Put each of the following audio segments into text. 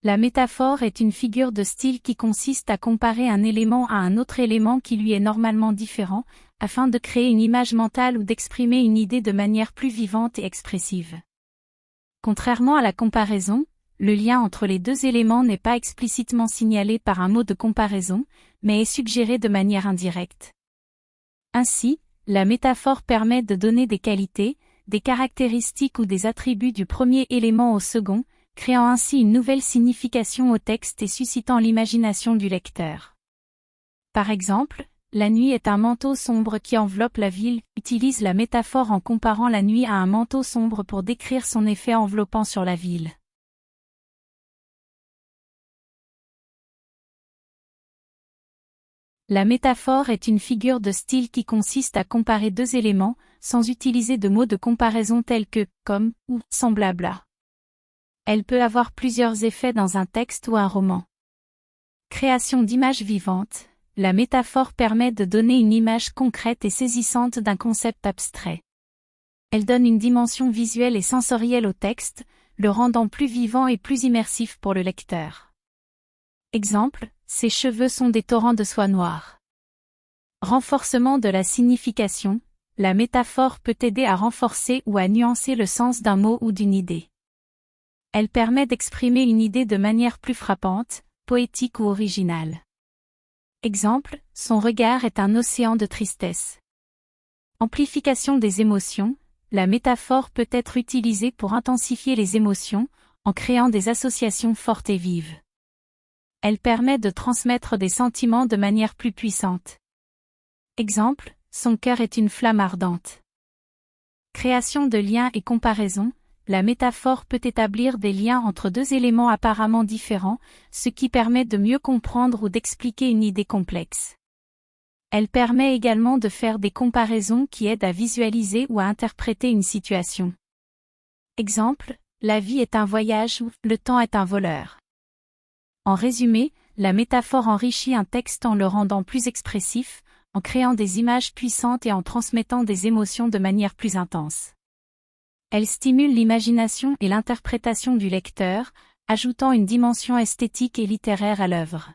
La métaphore est une figure de style qui consiste à comparer un élément à un autre élément qui lui est normalement différent, afin de créer une image mentale ou d'exprimer une idée de manière plus vivante et expressive. Contrairement à la comparaison, le lien entre les deux éléments n'est pas explicitement signalé par un mot de comparaison, mais est suggéré de manière indirecte. Ainsi, la métaphore permet de donner des qualités, des caractéristiques ou des attributs du premier élément au second, créant ainsi une nouvelle signification au texte et suscitant l'imagination du lecteur. Par exemple, la nuit est un manteau sombre qui enveloppe la ville, utilise la métaphore en comparant la nuit à un manteau sombre pour décrire son effet enveloppant sur la ville. La métaphore est une figure de style qui consiste à comparer deux éléments, sans utiliser de mots de comparaison tels que « comme » ou « semblable à ». Elle peut avoir plusieurs effets dans un texte ou un roman. Création d'images vivantes. La métaphore permet de donner une image concrète et saisissante d'un concept abstrait. Elle donne une dimension visuelle et sensorielle au texte, le rendant plus vivant et plus immersif pour le lecteur. Exemple, ses cheveux sont des torrents de soie noire. Renforcement de la signification. La métaphore peut aider à renforcer ou à nuancer le sens d'un mot ou d'une idée. Elle permet d'exprimer une idée de manière plus frappante, poétique ou originale. Exemple, son regard est un océan de tristesse. Amplification des émotions. La métaphore peut être utilisée pour intensifier les émotions, en créant des associations fortes et vives. Elle permet de transmettre des sentiments de manière plus puissante. Exemple, son cœur est une flamme ardente. Création de liens et comparaison. La métaphore peut établir des liens entre deux éléments apparemment différents, ce qui permet de mieux comprendre ou d'expliquer une idée complexe. Elle permet également de faire des comparaisons qui aident à visualiser ou à interpréter une situation. Exemple, la vie est un voyage ou le temps est un voleur. En résumé, la métaphore enrichit un texte en le rendant plus expressif, en créant des images puissantes et en transmettant des émotions de manière plus intense. Elle stimule l'imagination et l'interprétation du lecteur, ajoutant une dimension esthétique et littéraire à l'œuvre.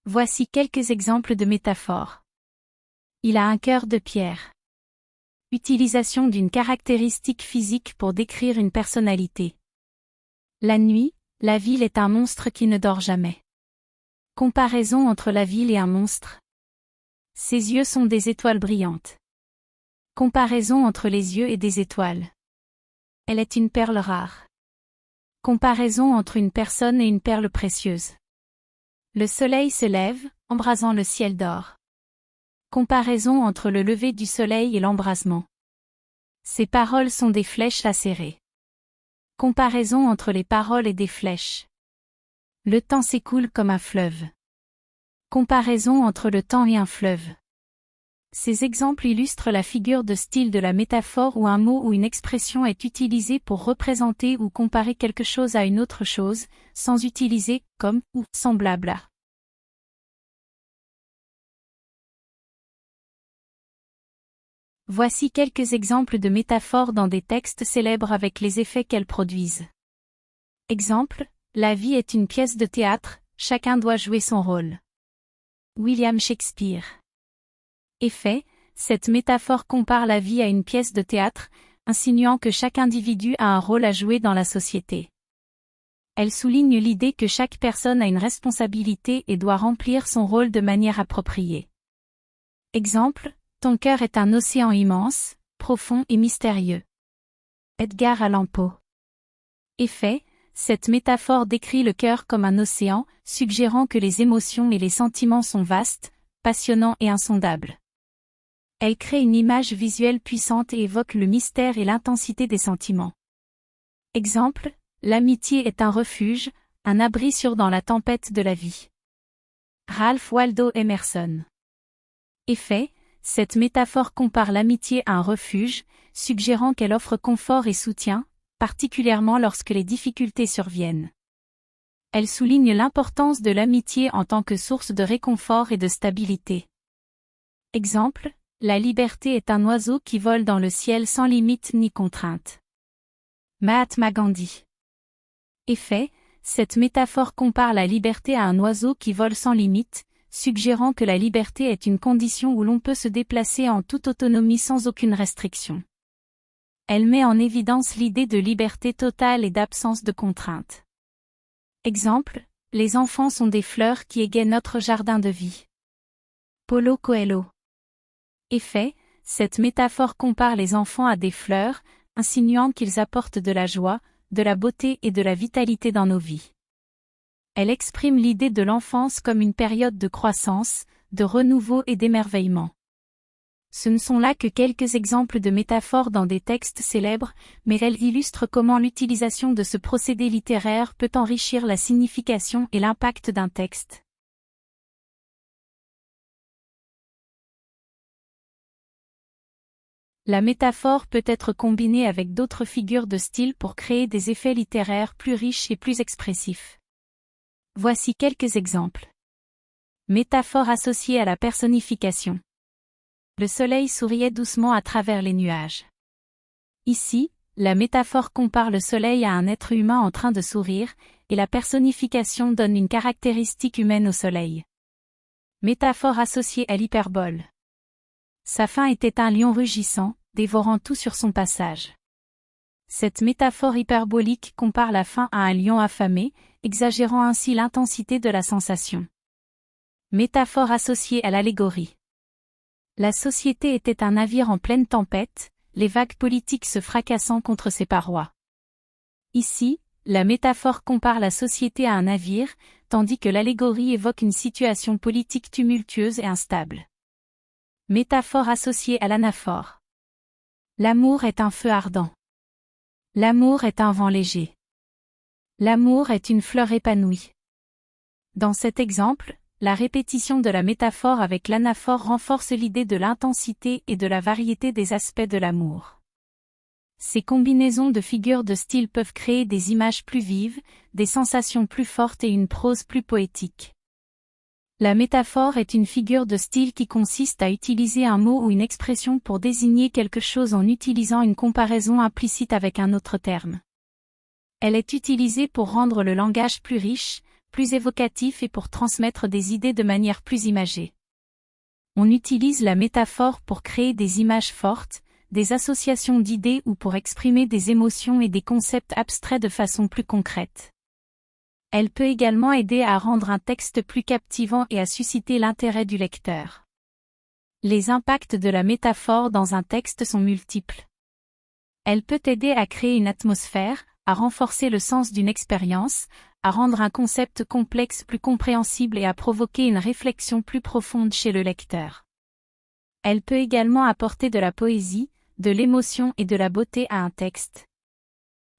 Voici quelques exemples de métaphores. Il a un cœur de pierre. Utilisation d'une caractéristique physique pour décrire une personnalité. La nuit, la ville est un monstre qui ne dort jamais. Comparaison entre la ville et un monstre. Ses yeux sont des étoiles brillantes. Comparaison entre les yeux et des étoiles. Elle est une perle rare. Comparaison entre une personne et une perle précieuse. Le soleil se lève, embrasant le ciel d'or. Comparaison entre le lever du soleil et l'embrasement. Ces paroles sont des flèches acérées. Comparaison entre les paroles et des flèches. Le temps s'écoule comme un fleuve. Comparaison entre le temps et un fleuve. Ces exemples illustrent la figure de style de la métaphore où un mot ou une expression est utilisé pour représenter ou comparer quelque chose à une autre chose, sans utiliser comme ou semblable à. Voici quelques exemples de métaphores dans des textes célèbres avec les effets qu'elles produisent. Exemple, la vie est une pièce de théâtre, chacun doit jouer son rôle. William Shakespeare. Effet, cette métaphore compare la vie à une pièce de théâtre, insinuant que chaque individu a un rôle à jouer dans la société. Elle souligne l'idée que chaque personne a une responsabilité et doit remplir son rôle de manière appropriée. Exemple, ton cœur est un océan immense, profond et mystérieux. Edgar Allan Poe. Effet, cette métaphore décrit le cœur comme un océan, suggérant que les émotions et les sentiments sont vastes, passionnants et insondables. Elle crée une image visuelle puissante et évoque le mystère et l'intensité des sentiments. Exemple, l'amitié est un refuge, un abri sûr dans la tempête de la vie. Ralph Waldo Emerson. Effet, cette métaphore compare l'amitié à un refuge, suggérant qu'elle offre confort et soutien, particulièrement lorsque les difficultés surviennent. Elle souligne l'importance de l'amitié en tant que source de réconfort et de stabilité. Exemple, la liberté est un oiseau qui vole dans le ciel sans limite ni contrainte. Mahatma Gandhi. Effet, cette métaphore compare la liberté à un oiseau qui vole sans limite, suggérant que la liberté est une condition où l'on peut se déplacer en toute autonomie sans aucune restriction. Elle met en évidence l'idée de liberté totale et d'absence de contraintes. Exemple, les enfants sont des fleurs qui égayent notre jardin de vie. Paulo Coelho. Effet, cette métaphore compare les enfants à des fleurs, insinuant qu'ils apportent de la joie, de la beauté et de la vitalité dans nos vies. Elle exprime l'idée de l'enfance comme une période de croissance, de renouveau et d'émerveillement. Ce ne sont là que quelques exemples de métaphores dans des textes célèbres, mais elles illustrent comment l'utilisation de ce procédé littéraire peut enrichir la signification et l'impact d'un texte. La métaphore peut être combinée avec d'autres figures de style pour créer des effets littéraires plus riches et plus expressifs. Voici quelques exemples. Métaphore associée à la personnification. Le soleil souriait doucement à travers les nuages. Ici, la métaphore compare le soleil à un être humain en train de sourire, et la personnification donne une caractéristique humaine au soleil. Métaphore associée à l'hyperbole. Sa faim était un lion rugissant, dévorant tout sur son passage. Cette métaphore hyperbolique compare la faim à un lion affamé, exagérant ainsi l'intensité de la sensation. Métaphore associée à l'allégorie. La société était un navire en pleine tempête, les vagues politiques se fracassant contre ses parois. Ici, la métaphore compare la société à un navire, tandis que l'allégorie évoque une situation politique tumultueuse et instable. Métaphore associée à l'anaphore. L'amour est un feu ardent. L'amour est un vent léger. L'amour est une fleur épanouie. Dans cet exemple, la répétition de la métaphore avec l'anaphore renforce l'idée de l'intensité et de la variété des aspects de l'amour. Ces combinaisons de figures de style peuvent créer des images plus vives, des sensations plus fortes et une prose plus poétique. La métaphore est une figure de style qui consiste à utiliser un mot ou une expression pour désigner quelque chose en utilisant une comparaison implicite avec un autre terme. Elle est utilisée pour rendre le langage plus riche, plus évocatif et pour transmettre des idées de manière plus imagée. On utilise la métaphore pour créer des images fortes, des associations d'idées ou pour exprimer des émotions et des concepts abstraits de façon plus concrète. Elle peut également aider à rendre un texte plus captivant et à susciter l'intérêt du lecteur. Les impacts de la métaphore dans un texte sont multiples. Elle peut aider à créer une atmosphère, à renforcer le sens d'une expérience, à rendre un concept complexe plus compréhensible et à provoquer une réflexion plus profonde chez le lecteur. Elle peut également apporter de la poésie, de l'émotion et de la beauté à un texte.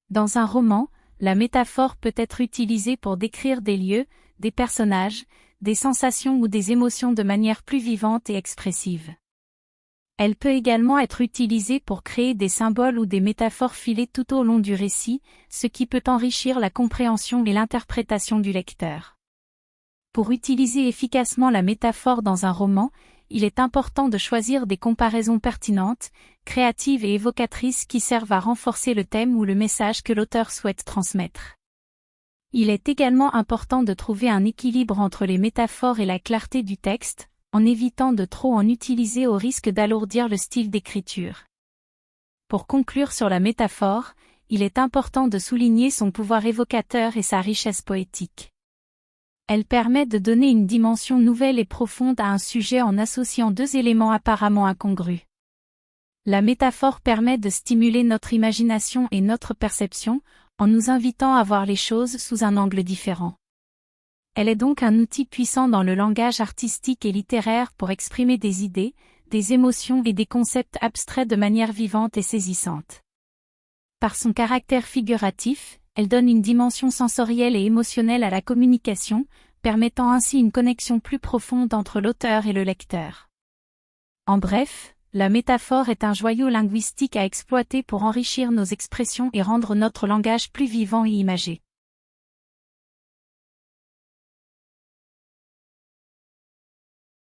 Dans un roman, la métaphore peut être utilisée pour décrire des lieux, des personnages, des sensations ou des émotions de manière plus vivante et expressive. Elle peut également être utilisée pour créer des symboles ou des métaphores filées tout au long du récit, ce qui peut enrichir la compréhension et l'interprétation du lecteur. Pour utiliser efficacement la métaphore dans un roman, il est important de choisir des comparaisons pertinentes, créatives et évocatrices qui servent à renforcer le thème ou le message que l'auteur souhaite transmettre. Il est également important de trouver un équilibre entre les métaphores et la clarté du texte, en évitant de trop en utiliser au risque d'alourdir le style d'écriture. Pour conclure sur la métaphore, il est important de souligner son pouvoir évocateur et sa richesse poétique. Elle permet de donner une dimension nouvelle et profonde à un sujet en associant deux éléments apparemment incongrus. La métaphore permet de stimuler notre imagination et notre perception, en nous invitant à voir les choses sous un angle différent. Elle est donc un outil puissant dans le langage artistique et littéraire pour exprimer des idées, des émotions et des concepts abstraits de manière vivante et saisissante. Par son caractère figuratif, elle donne une dimension sensorielle et émotionnelle à la communication, permettant ainsi une connexion plus profonde entre l'auteur et le lecteur. En bref, la métaphore est un joyau linguistique à exploiter pour enrichir nos expressions et rendre notre langage plus vivant et imagé.